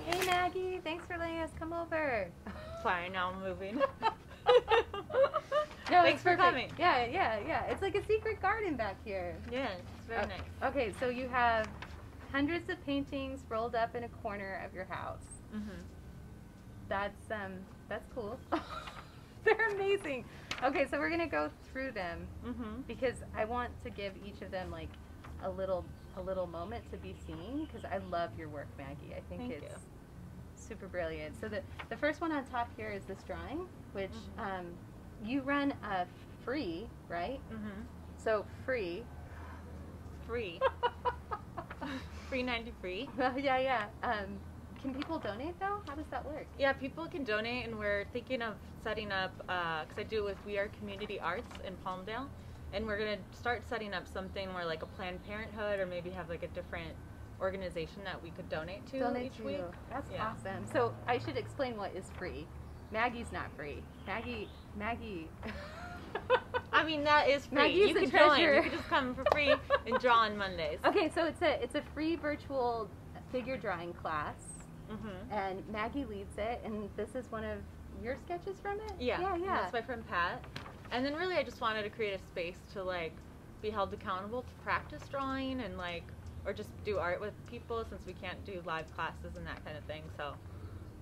Hey Maggie, thanks for letting us come over. Sorry, now I'm moving. No, Thanks for coming. Yeah. It's like a secret garden back here. Yeah, it's very nice. Okay, so you have hundreds of paintings rolled up in a corner of your house. That's cool. They're amazing. Okay, so we're gonna go through them because I want to give each of them like a little moment to be seen because I love your work, Maggie. I think it's super brilliant. So the first one on top here is this drawing, which you run free, right? So free. Free 93. Yeah. Can people donate though? How does that work? Yeah, people can donate, and we're thinking of setting up, because I do it with We Are Community Arts in Palmdale, and we're going to start setting up something where like a Planned Parenthood or maybe have like a different organization that we could donate to each week. That's awesome. So I should explain what is free. Maggie's not free. Maggie. I mean, that is free. Maggie's You the can treasure. join. You can just come for free and draw on Mondays. Okay, so it's a free virtual figure drawing class. And Maggie leads it, and this is one of your sketches from it? Yeah. That's my friend Pat. And then really I just wanted to create a space to like be held accountable to practice drawing and like, or just do art with people since we can't do live classes and that kind of thing. So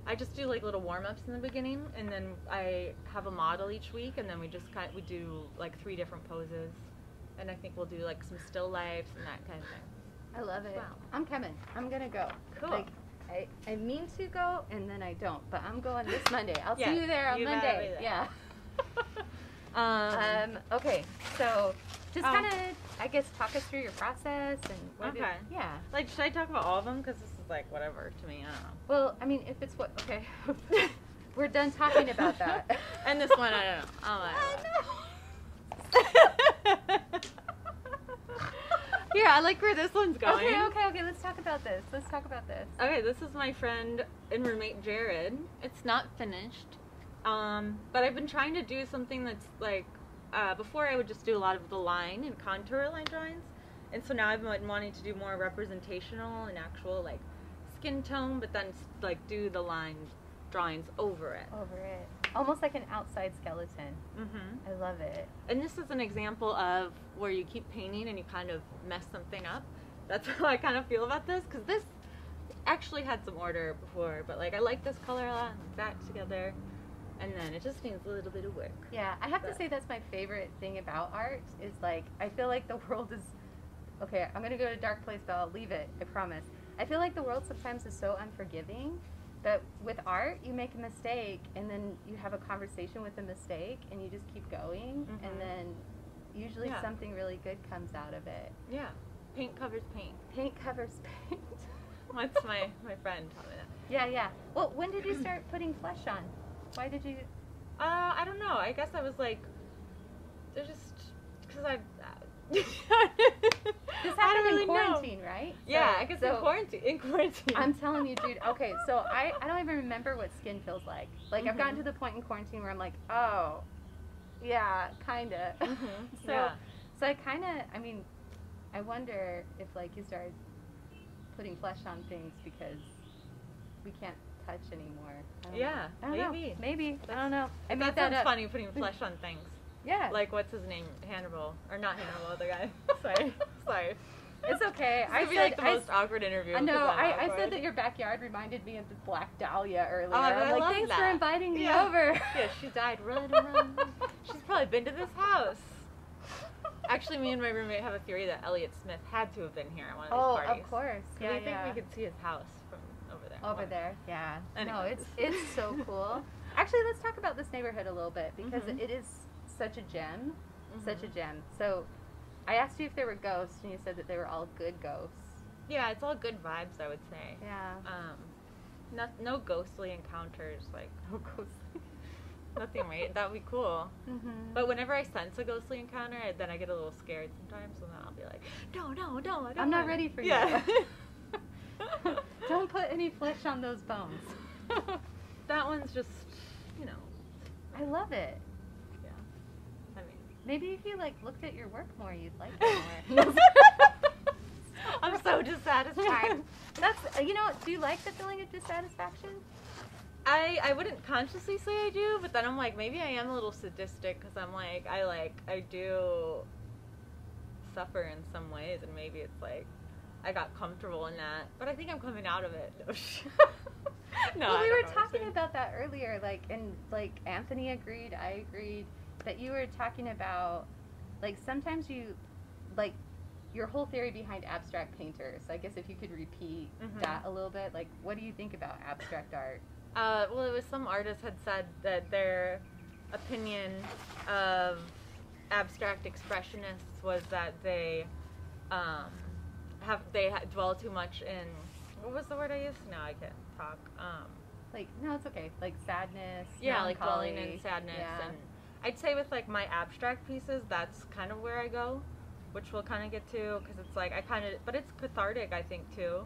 I just do like little warm-ups in the beginning, and then I have a model each week, and then we do like 3 different poses, and I think we'll do like some still lifes and that kind of thing. I love it. Wow. I'm coming. I'm gonna go. Cool. Like, I mean to go, and then I don't, but I'm going this Monday. I'll see you there on Monday. Yeah. Okay, so just kind of, I guess, talk us through your process and what Like, should I talk about all of them? Because this is like whatever to me. I don't know. Well, I mean, if it's we're done talking about that. And this one, I don't know. Here, I like where this one's going. Okay, let's talk about this. Okay, this is my friend and roommate Jared. It's not finished, but I've been trying to do something that's like, before I would just do a lot of the line and contour line drawings, and so now I've been wanting to do more representational and actual like skin tone, but then like do the line drawings over it. Almost like an outside skeleton. I love it. And this is an example of where you keep painting and you kind of mess something up. That's how I kind of feel about this, because this actually had some order before, but like I like this color a lot, and that together, and then it just needs a little bit of work. Yeah, I have to say that's my favorite thing about art is like, I feel like the world is, okay, I'm going to go to a dark place, but I'll leave it, I promise. I feel like the world sometimes is so unforgiving. But with art, you make a mistake, and then you have a conversation with the mistake, and you just keep going, and then usually something really good comes out of it. Yeah. Paint covers paint. Paint covers paint. That's my friend taught me that. Yeah. Well, when did you start putting flesh on? Why did you? I don't know. I guess I was like, they're just, because This happened in quarantine, right? Yeah, I guess in quarantine. I'm telling you, dude. Okay, so I don't even remember what skin feels like. Like, I've gotten to the point in quarantine where I'm like, oh, yeah, kind of. So I kind of, I mean, I wonder if, like, you started putting flesh on things because we can't touch anymore. I don't know. Maybe. I don't know. I made that up. Funny, putting flesh on things. Yeah. Like, what's his name? Hannibal. Or not Hannibal, the guy. Sorry. It's okay. I feel like the most awkward interview. I know. I said that your backyard reminded me of the Black Dahlia earlier. I'm like, thanks for inviting me over. Yeah, she died. Run. She's probably been to this house. Actually, me and my roommate have a theory that Elliot Smith had to have been here at one of these parties. Oh, of course. Yeah, I think we could see his house from over there. Over there, yeah. Anyways. No, it's so cool. Actually, let's talk about this neighborhood a little bit because it is such a gem. Such a gem. So, I asked you if there were ghosts, and you said that they were all good ghosts. Yeah, it's all good vibes, I would say. Yeah. No ghostly encounters, like No ghostly. nothing, right? That would be cool. But whenever I sense a ghostly encounter, then I get a little scared sometimes, and then I'll be like, no, I'm not ready for you. Don't put any flesh on those bones. That one's just, you know. I love it. Yeah. I mean. Maybe if you, like, looked at your work more, you'd like it more. I'm so dissatisfied. That's, you know, do you like the feeling of dissatisfaction? I wouldn't consciously say I do, but then I'm like, maybe I am a little sadistic because I'm like, I do suffer in some ways, and maybe it's like, I got comfortable in that, but I think I'm coming out of it. No, well, we were talking about that earlier, like, and like Anthony agreed, I agreed, that you were talking about, like, sometimes you, like, your whole theory behind abstract painters. I guess if you could repeat that a little bit, like, what do you think about abstract art? Well, it was some artist had said that their opinion of abstract expressionists was that they dwell too much in, what was the word I used? No, I can't talk. Like, no, it's okay. Like sadness. Yeah, like dwelling in sadness. Yeah. And I'd say with like my abstract pieces, that's kind of where I go, which we'll kind of get to, because it's like but it's cathartic, I think, too.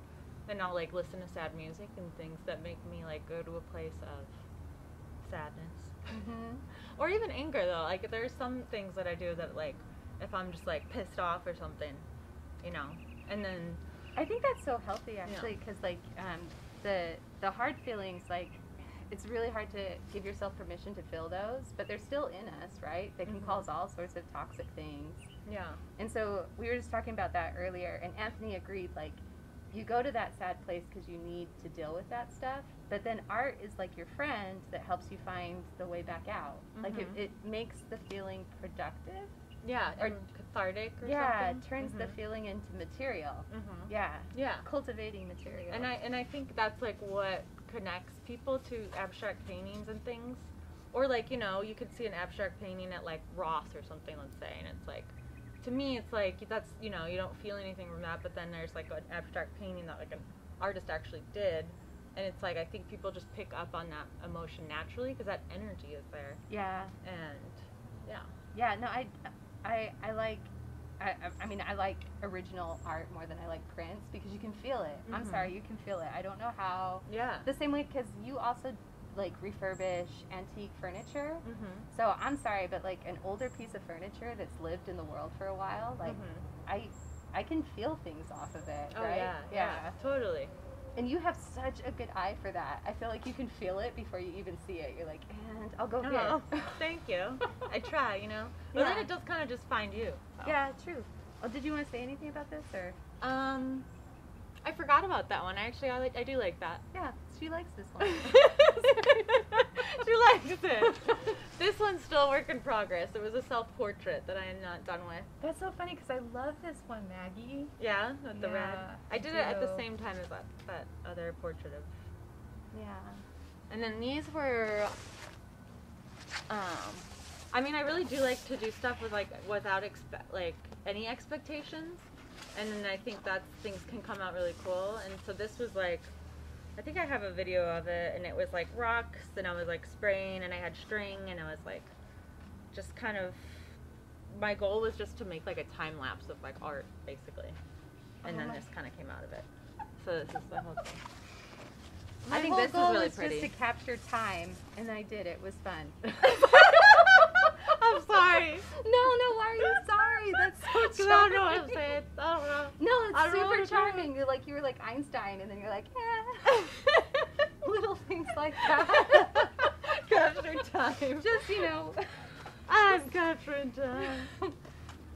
And I'll like listen to sad music and things that make me like go to a place of sadness. Or even anger, though. Like there's some things that I do that, like, if I'm just like pissed off or something, you know, and then I think that's so healthy, actually, because like the hard feelings, like, it's really hard to give yourself permission to feel those, but they're still in us, right? They can cause all sorts of toxic things. Yeah. And so we were just talking about that earlier, and Anthony agreed, like, you go to that sad place because you need to deal with that stuff, but then art is like your friend that helps you find the way back out. Like, it makes the feeling productive. Yeah, or cathartic or something. Yeah, it turns the feeling into material. Yeah. Cultivating material. And I think that's like what connects people to abstract paintings and things. Or like, you know, you could see an abstract painting at like Ross or something, let's say, and it's like, to me it's like, that's, you know, you don't feel anything from that, but then there's like an abstract painting that like an artist actually did, and it's like, I think people just pick up on that emotion naturally because that energy is there. Yeah. And yeah, no, I mean, I like original art more than I like prints because you can feel it. I'm sorry, you can feel it. I don't know how. Yeah. The same way, because you also like refurbish antique furniture. So I'm sorry, but like an older piece of furniture that's lived in the world for a while, like I can feel things off of it. Oh, right? yeah, totally. And you have such a good eye for that. I feel like you can feel it before you even see it. You're like, and I'll go here. Thank you. I try, you know. But then it does kind of just find you. So. Yeah, true. Oh, did you want to say anything about this, or? I forgot about that one. Actually, I do like that. Yeah, she likes this one. She likes it. This one's still a work in progress. It was a self-portrait that I am not done with. That's so funny because I love this one, Maggie. Yeah, with the red. I did it at the too. same time as that other portrait of. Yeah. And then these were. I mean, I really do like to do stuff with like without any expectations, and then I think that things can come out really cool. And so this was like, I think I have a video of it, and it was like rocks, and I was like spraying, and I had string, and I was like, just kind of, my goal was just to make like a time lapse of like art, basically, and then this kind of came out of it. So this is the whole thing. I think this is really pretty. Just to capture time, and I did. It was fun. I'm sorry. No, why are you sorry? That's so charming. I don't know what I'm saying. I don't know. No, it's super charming. You're like, you were like Einstein, and then you're like, little things like that. Capture time. Just, you know. I'm capturing time.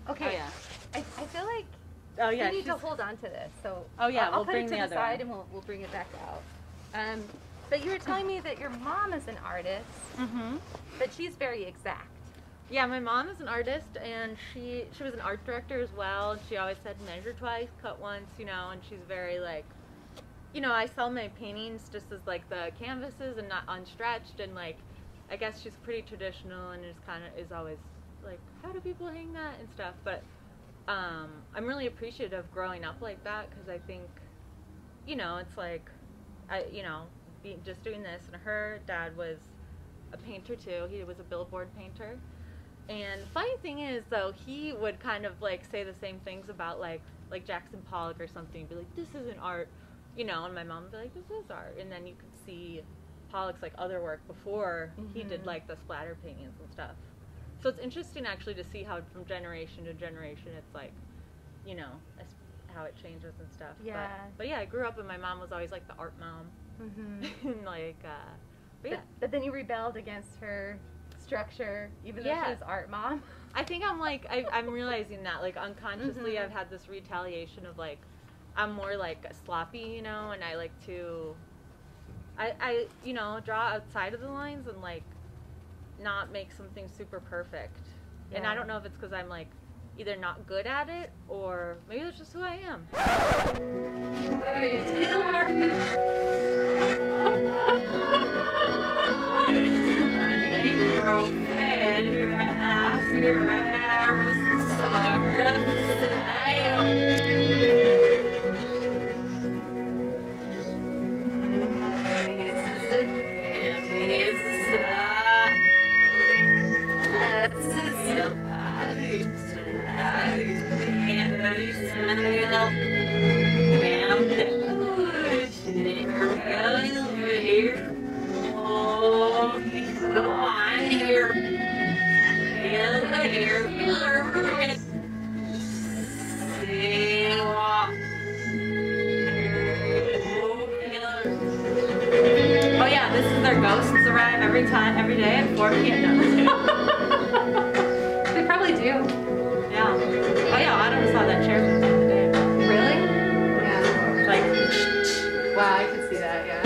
Okay. Oh, yeah. I feel like Oh yeah. You need to hold on to this. So Oh yeah, I'll we'll put bring it to the the other side one. and we'll bring it back out. But you were telling me that your mom is an artist, but she's very exact. Yeah, my mom is an artist, and she was an art director as well. And she always said measure twice, cut once, you know. And she's very like, you know, I sell my paintings just as like the canvases and not unstretched, and like, I guess she's pretty traditional and is always like, how do people hang that and stuff. But I'm really appreciative of growing up like that, because I think, you know, it's like, just doing this. And her dad was a painter too. He was a billboard painter. And the funny thing is, though, he would kind of like say the same things about like Jackson Pollock or something. Be like, this isn't art, you know. And my mom would be like, this is art. And then you could see Pollock's like other work before he did like the splatter paintings and stuff. So it's interesting actually to see how from generation to generation it's like, you know, how it changes and stuff. Yeah. But yeah, I grew up and my mom was always like the art mom. And like, but yeah. But then you rebelled against her structure, even though she was art mom. I think I'm like, I'm realizing that like unconsciously I've had this retaliation of like, I'm more like sloppy, you know, and I like to, I you know, draw outside of the lines and like not make something super perfect. Yeah. And I don't know if it's because I'm like either not good at it or maybe that's just who I am. Oh yeah, this is their ghosts arrive every day at 4 p.m. They probably do. Yeah. Oh yeah, Autumn saw that chair the other day. Really? Yeah. Like, wow, I could see that, yeah.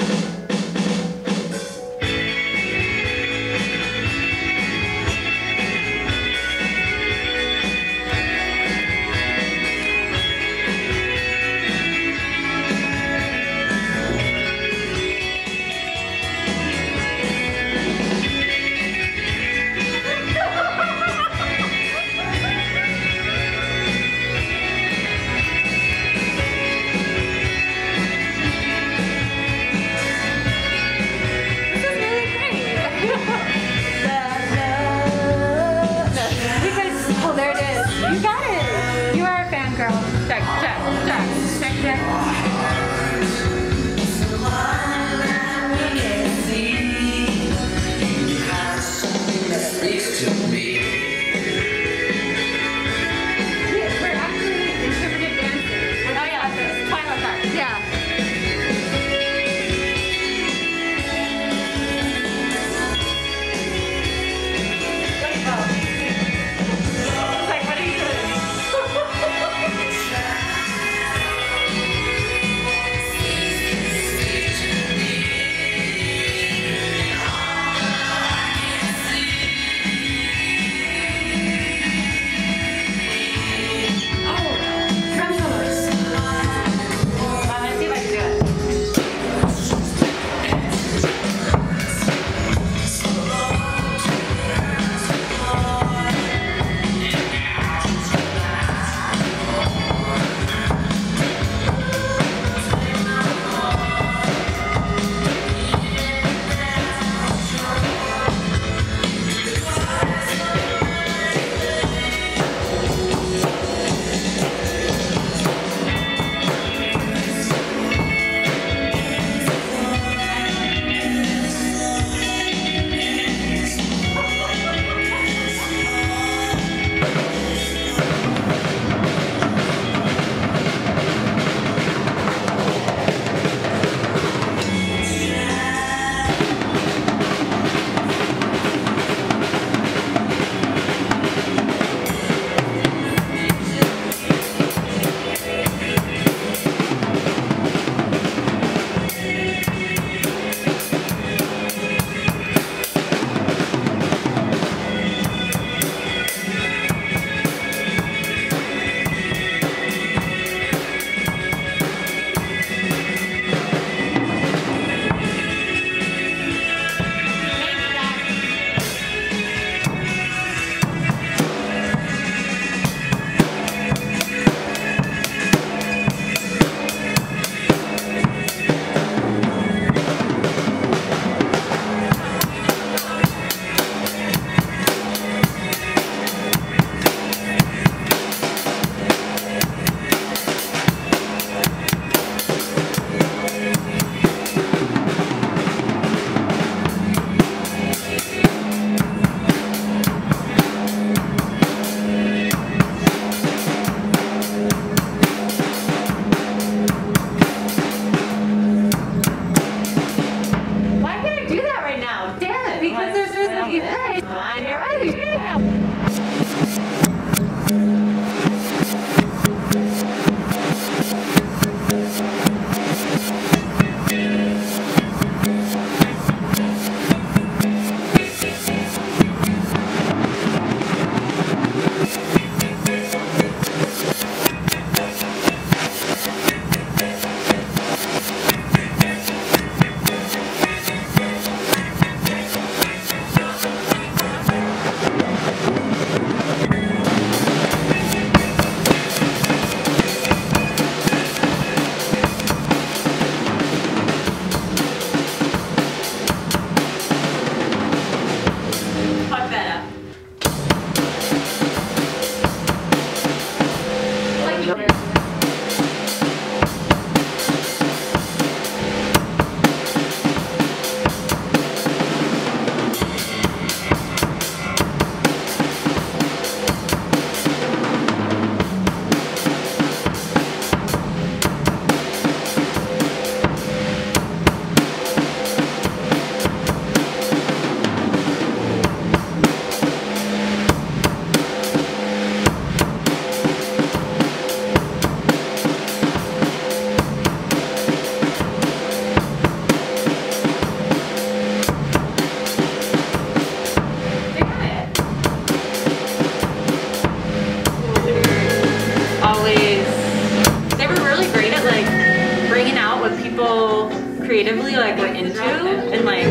creatively like we're into, and like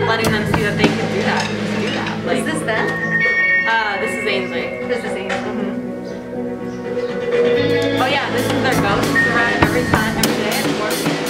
letting them see that they can do that. Just do that. Like, Is this them? This is Ainsley. This is Ainsley. Oh yeah, this is their ghost. It's arrive every time, every day at 4 p.m.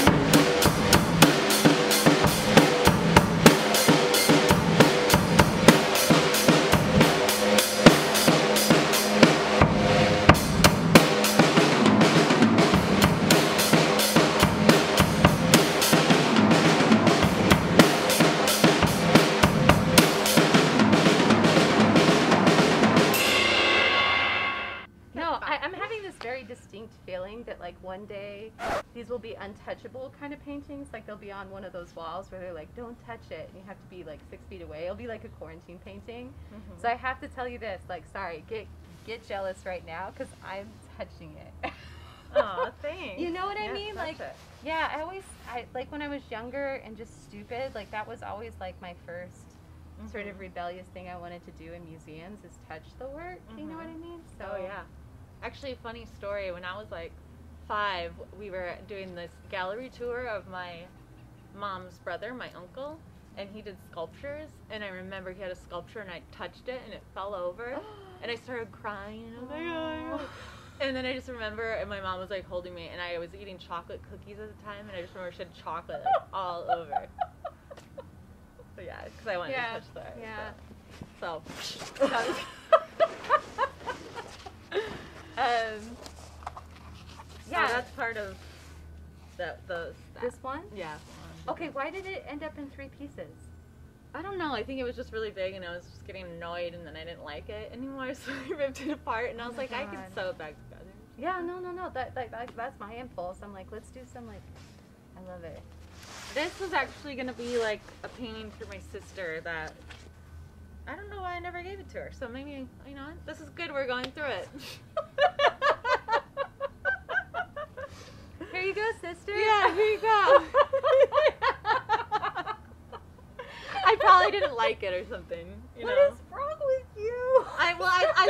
I'm having this very distinct feeling that like one day these will be untouchable kind of paintings. Like they'll be on one of those walls where they're like, don't touch it, and you have to be like 6 feet away. It'll be like a quarantine painting. So I have to tell you this, like, sorry, get jealous right now because I'm touching it. Oh, thanks. You know what I mean? Like, it. yeah, I like when I was younger and just stupid, like that was always like my first sort of rebellious thing I wanted to do in museums is touch the work. You know what I mean? So Oh yeah. Actually, funny story. When I was like 5, we were doing this gallery tour of my mom's brother, my uncle, and he did sculptures. And I remember he had a sculpture, and I touched it, and it fell over, and I started crying. And I was like, oh. And then I just remember, and my mom was like holding me, and I was eating chocolate cookies at the time, and I just remember she had chocolate like, all over. So yeah, because I wanted to touch the art. Yeah. So. Yeah, so that's part of this one. Yeah. Okay, why did it end up in 3 pieces? I don't know. I think it was just really big, and I was just getting annoyed, and then I didn't like it anymore, so I ripped it apart, and I was like, I can sew it back together. Yeah, no. That's my impulse. I'm like, let's do some like. I love it. This was actually gonna be like a painting for my sister that I don't know why I never gave it to her. So maybe you know this is good. We're going through it. Here you go, sister. Yeah, here you go. I probably didn't like it or something. You know? What is wrong with you? I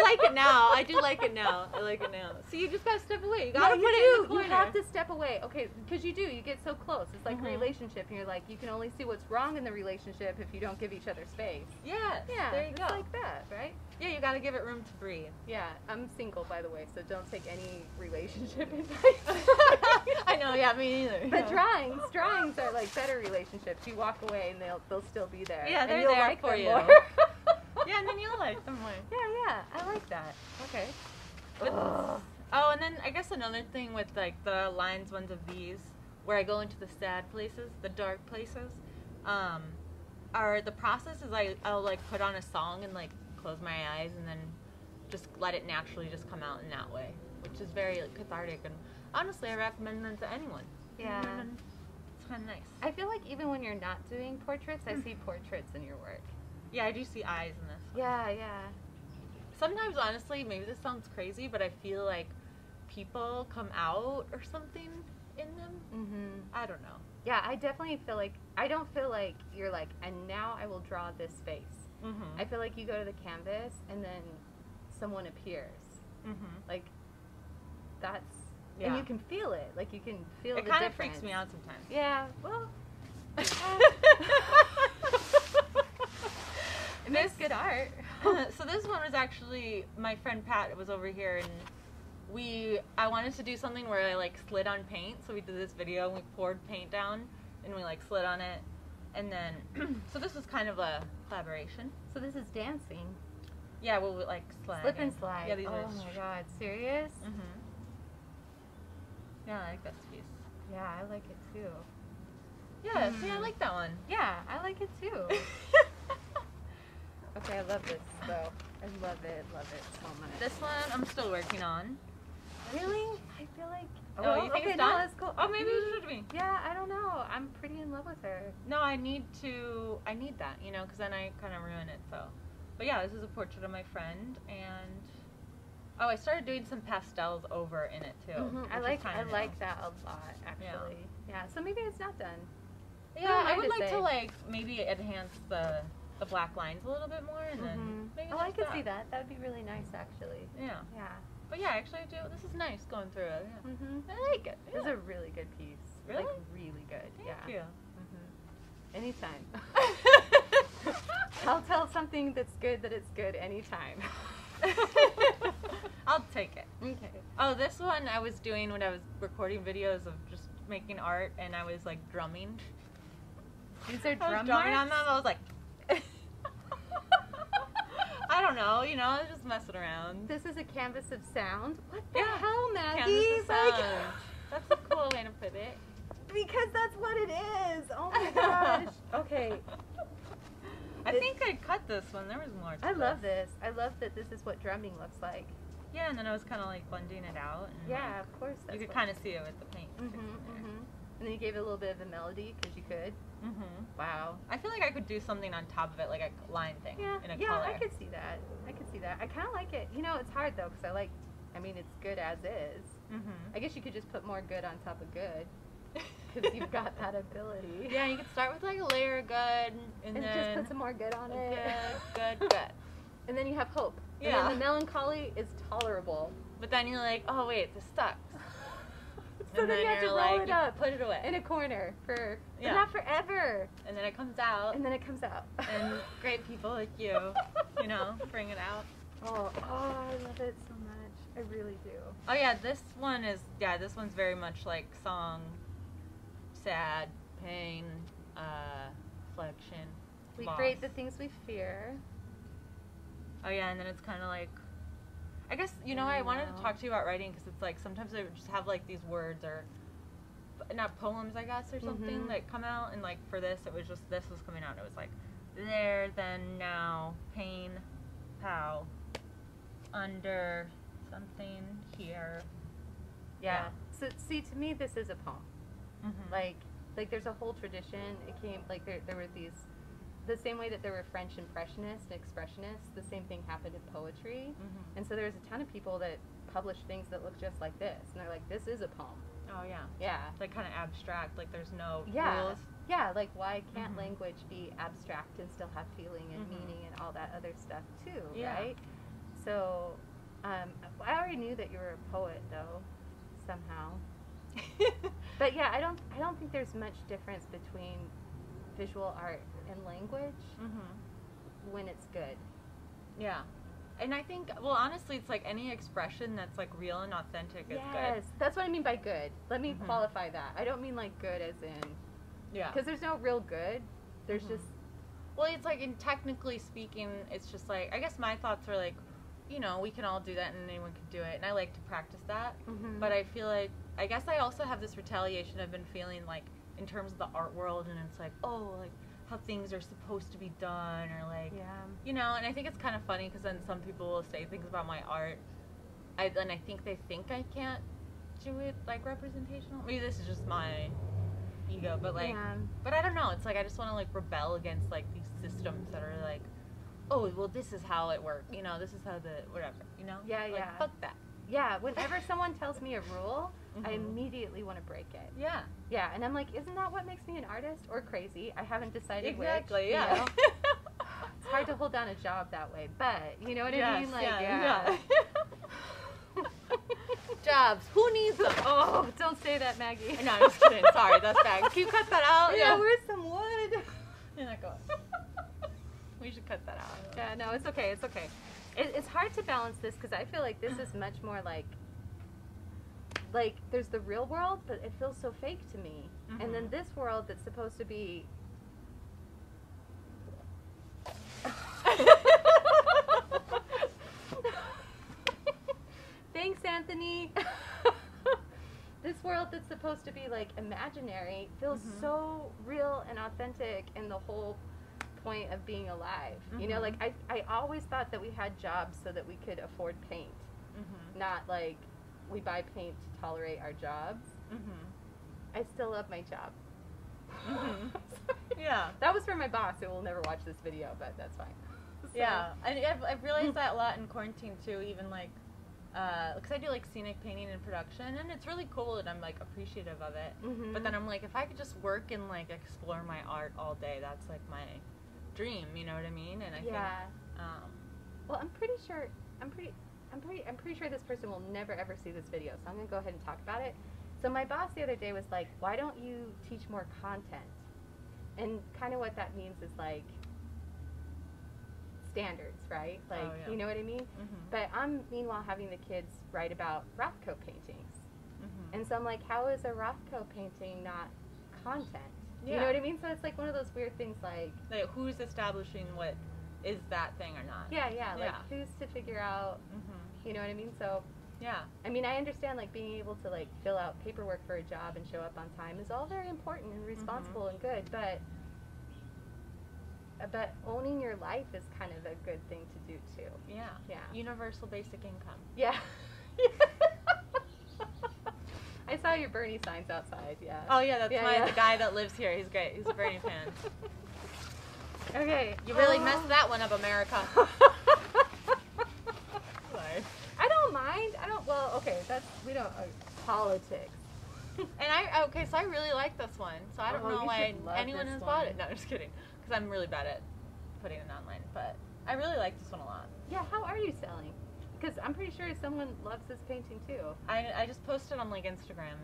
like it now. I do like it now. I like it now. So you just gotta step away. You gotta put it in the corner. You have to step away. Okay, because you do. You get so close. It's like a relationship, and you're like, you can only see what's wrong in the relationship if you don't give each other space. Yeah. Yeah. There you it's go. like that, right? Yeah, you gotta give it room to breathe. Yeah. I'm single, by the way, so don't take any relationship advice. I know. Yeah, me neither. But drawings are like better relationships. You walk away, and they'll still be there. Yeah, and they're you'll there like for them you. more. Yeah, and then you'll like them more. Yeah, I like that. Okay. Oh, and then I guess another thing with like the lines ones of these, where I go into the sad places, the dark places, are the process is I'll like put on a song and like close my eyes and then just let it naturally just come out in that way, which is very like, cathartic, and honestly I recommend them to anyone. Yeah. It's kind of nice. I feel like even when you're not doing portraits, I see portraits in your work. Yeah, I do see eyes in this one. Yeah. Sometimes, honestly, maybe this sounds crazy, but I feel like people come out or something in them. I don't know. Yeah, I definitely feel like, I don't feel like you're like, and now I will draw this face. I feel like you go to the canvas and then someone appears. Like, that's, and you can feel it. Like, you can feel the difference. It kind of freaks me out sometimes. Yeah, well. It makes good art. So this one was actually, my friend Pat was over here, and I wanted to do something where I like slid on paint, so we did this video and we poured paint down and we like slid on it, and then so this was kind of a collaboration. So this is dancing. Yeah, we'll like slide. Slip and slide. Yeah, these oh are my god, serious? Yeah, I like that piece. Yeah, I like it too. Yeah, see, I like that one. Yeah, I like it too. Okay, I love this though. I love it so much. This one I'm still working on. Really? I feel like. Oh, you think okay, it's done? no, that's cool. Oh, maybe it should be. Yeah, I don't know. I'm pretty in love with her. No, I need that, you know, because then I kind of ruin it. So, but yeah, this is a portrait of my friend, and I started doing some pastels over in it too. I like that a lot, actually. Yeah. So maybe it's not done. Yeah, I would like to like maybe enhance the black lines a little bit more, and then maybe I could see that. That would be really nice, actually. Yeah. Yeah. But yeah, actually, this is nice going through it. Yeah. I like it. It's a really good piece. Really? Like, really good. Thank you. anytime. I'll tell something that's good that it's good anytime. I'll take it. Okay. Oh, this one I was doing when I was recording videos of just making art, and I was like drumming. These are I drum was drumming on marks? them. I was like, I don't know, you know, I was just messing around. This is a canvas of sound? What the Yeah. hell, Maggie? Canvas of Like- sound. That's a cool way to put it. because that's what it is. Oh my gosh. Okay. I think I cut this one. There was more to I love this. I love that this is what drumming looks like. Yeah, and then I was kind of like blending it out. And Yeah, of course. you could kind of see it with the paint. And then you gave it a little bit of a melody because you could. Wow. I feel like I could do something on top of it, like a line thing in a color. I could see that. I could see that. I kind of like it. You know, it's hard though because I mean, it's good as is. I guess you could just put more good on top of good because you've got that ability. Yeah, you could start with like a layer of good and then just put some more good on it. Good. And then you have hope. Yeah. And then the melancholy is tolerable. But then you're like, oh wait, this sucks. So and then you have to you're roll like, it up you put it away. in a corner but Yeah. not forever. And then it comes out. And then it comes out. And great people like you know, bring it out. Oh, I love it so much. I really do. Oh yeah, this one's very much like song, sad, pain, reflection. We loss. create the things we fear. Oh yeah, and then it's kind of like, I guess, you know, I wanted to talk to you about writing because it's like sometimes I just have like these words or, not poems I guess or something that come out, and like for this it was just, this was coming out and it was like, there, then, now, pain, pow, under, something, here. Yeah. So see, to me, this is a poem. Like there's a whole tradition. It came like there were these, the same way that there were French impressionists and expressionists. The same thing happened in poetry, and so there's a ton of people that publish things that look just like this, and they're like, this is a poem. Oh yeah. Yeah. Like kind of abstract, like there's no Yeah. rules. Yeah. Like why can't language be abstract and still have feeling and meaning and all that other stuff too, right? So, I already knew that you were a poet though, somehow. But yeah, I don't think there's much difference between visual art and language when it's good. Yeah. And I think, well, honestly, it's like any expression that's like real and authentic is Yes, good. that's what I mean by good. Let me qualify that. I don't mean like good as in, because there's no real good. There's just, well, it's like, in technically speaking, it's just like, I guess my thoughts are like, you know, we can all do that and anyone can do it. And I like to practice that. But I feel like, I guess I also have this retaliation I've been feeling like in terms of the art world, and it's like, oh, like how things are supposed to be done, or like, you know, and I think it's kind of funny because then some people will say things about my art, and I think they think I can't do it like representational. Maybe this is just my ego, but like, but I don't know. It's like I just want to like rebel against like these systems that are like, oh, well, this is how it works. You know, this is how the whatever. You know, like, fuck that. Yeah, whenever someone tells me a rule, I immediately want to break it. Yeah. Yeah, and I'm like, isn't that what makes me an artist or crazy? I haven't decided Exactly, which. yeah. You know? It's hard to hold down a job that way, but you know what I mean? Like, yeah. Jobs. Who needs them? Oh, don't say that, Maggie. No, I'm just kidding. Sorry, that's bad. Can you cut that out? Yeah, where's some wood? You're not going. We should cut that out. Yeah, no, it's okay. It's okay. It's hard to balance this because I feel like this is much more like there's the real world, but it feels so fake to me. And then this world that's supposed to be Thanks, Anthony. This world that's supposed to be like imaginary feels so real and authentic, and the whole point of being alive. You know, like I always thought that we had jobs so that we could afford paint, not like we buy paint to tolerate our jobs. I still love my job. Yeah. That was for my boss who will never watch this video, but that's fine. So. Yeah, I've realized that a lot in quarantine too, even like, because I do like scenic painting and production, and it's really cool and I'm like appreciative of it. But then I'm like, if I could just work and like explore my art all day, that's like my dream, you know what I mean? And I think, well, I'm pretty sure this person will never ever see this video, so I'm gonna go ahead and talk about it. So my boss the other day was like, why don't you teach more content? And kind of what that means is like standards, right? Like, Oh, yeah. you know what I mean? But I'm meanwhile having the kids write about Rothko paintings. And so I'm like, how is a Rothko painting not content? Yeah. You know what I mean? So it's like one of those weird things like who's establishing what is that thing or not? yeah, like Yeah. who's to figure out, you know what I mean? So Yeah. I mean, I understand like being able to like fill out paperwork for a job and show up on time is all very important and responsible and good, but owning your life is kind of a good thing to do too. Yeah. Yeah. Universal basic income. Yeah. I saw your Bernie signs outside, yeah. Oh yeah, that's the guy that lives here. He's great. He's a Bernie fan. Okay. You really messed that one up, America. Sorry. I don't mind. Well, okay, we don't, politics. And so I really like this one. So I don't know you why should love anyone this has bought one. it. No, I'm just kidding. Because I'm really bad at putting it online. But I really like this one a lot. Yeah, how are you selling? Because I'm pretty sure someone loves this painting too. I just posted on like Instagram.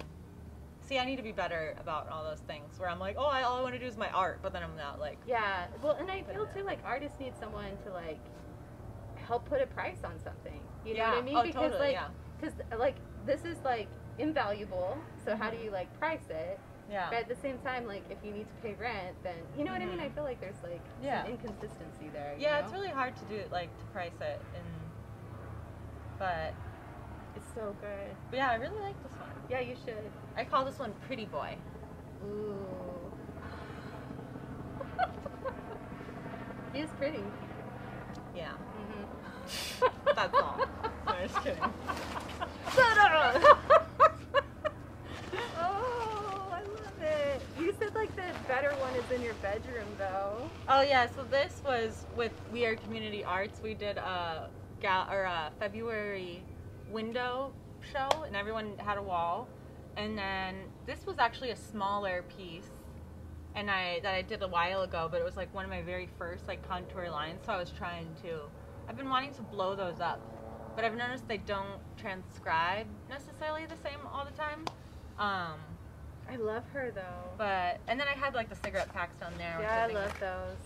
See, I need to be better about all those things where I'm like, oh, all I want to do is my art, but then I'm not like. Yeah, well, and I feel too like artists need someone to like help put a price on something. You know what I mean? Oh, Because totally, because like this is like invaluable. So how do you like price it? Yeah. But at the same time, like if you need to pay rent, then you know what I mean. I feel like there's like some inconsistency there. You know? It's really hard to do like to price it, but it's so good. But yeah, I really like this one. Yeah, you should. I call this one Pretty Boy. Ooh. He is pretty. Yeah. Mm-hmm. That's all. I'm just kidding. Oh, I love it. You said like the better one is in your bedroom though. Oh yeah, so this was with We Are Community Arts. We did a February window show, and everyone had a wall. And then this was actually a smaller piece, and that I did a while ago, but it was like one of my very first like contour lines. So I've been wanting to blow those up, but I've noticed they don't transcribe necessarily the same all the time. I love her though. And then I had like the cigarette packs down there. Yeah, I love those.